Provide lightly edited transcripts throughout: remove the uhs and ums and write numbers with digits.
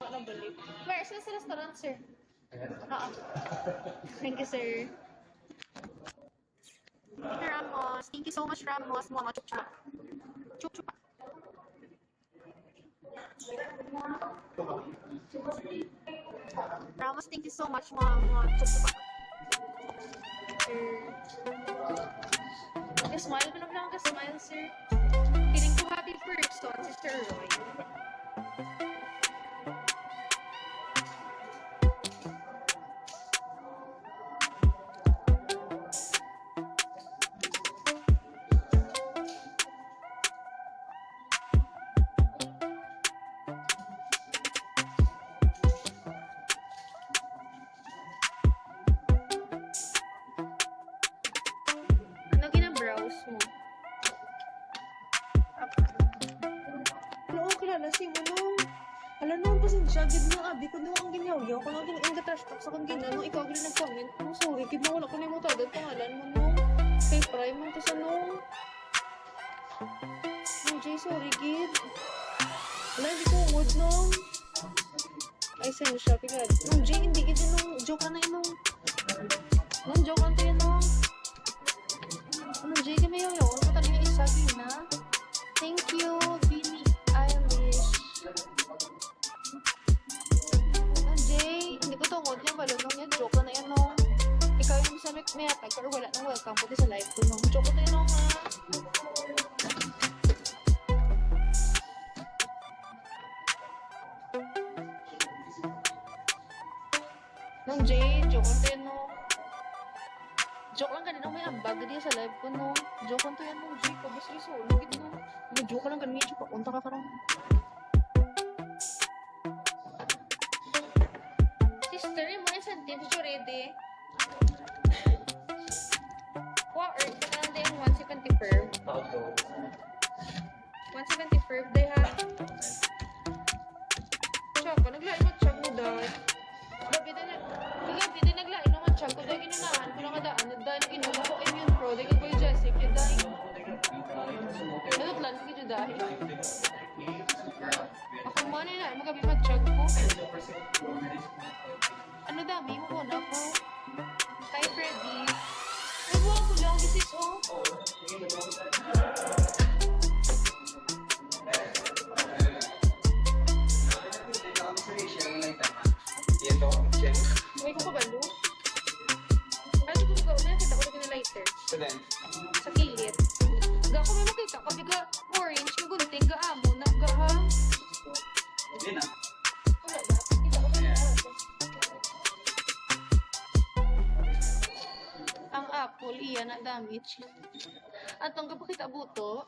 Para balik. Where? Sa restaurant, sir? Oo. Thank you, sir. Ramos. Thank you so much, Ramos. Mga chup-chup. Chup-chup. Ramos, thank you so much, mga chup-chup. Nag-smile ko naman lang, smile, sir. Feeling ko happy person, si Sir Roy. Ano gina-browse mo? Oo, kilala si mo nung. Alam naman pa siya, gid mo abi ko nung ang ginyaw-yaw ko nung gina-trash talk sa kong gina, nung ikaw gina nag-comment. Oh, sorry, gid mo wala ko na yung mutagad pangalan mo nung. Kay Prime mo to sa nung. Nung Jay, sorry, gid. Wala, hindi ko ungod nung. Ay, sa'yo siya, kagad. Nung Jay, hindi gid yun nung. Joke ka na yun nung. Nung joke ka na yun nung. Nung Jay, di may yaw-yaw. Ano pa tayo isa, gina? Thank you, Billie Eilish. Jay, hindi ko tungod niya, balunong niya, joke na yan, no? Ikaw yung sa may atag, pero wala nang welcome po sa live ko, no? Joke na yan, no, ha? Nang Jay, joke na yan, no? Joke lang kanina, may ambag din sa live ko, no? Joke lang to yan, no? Jay, kabas rin sa ulugid, no? Joke lang kanina, joke, papunta ka karang. Sister, yung mga incentives ko ready. Wow, earth ka na din 175. 175, day ha. Tsaka, naglain mo tsaka mo dahil. Gabi din naglain naman tsaka ko dahil ginunahan ko lang kadaan. Dahil ginuha ko immune pro, dahil ko yung Jessic, yun dahil. Nanutlan ko yun dahil. Ako man na, magabi matsyag ko. Ano dami mo muna ko? Kay Freddy. Nagbuha ko lang, this is all. May ko pagalo? Ano ko gawin? Nakita ko na lighter. Sa kilid. Ga ko may makita ko, biga orange, yung gunting, gaamo, naggaha. Hindi na. Wala ba? Kita ko na ang apple, iyan na damage. At ang kapakita buto,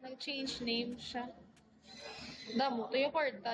nag-change name siya. Damo, to yung kwarta.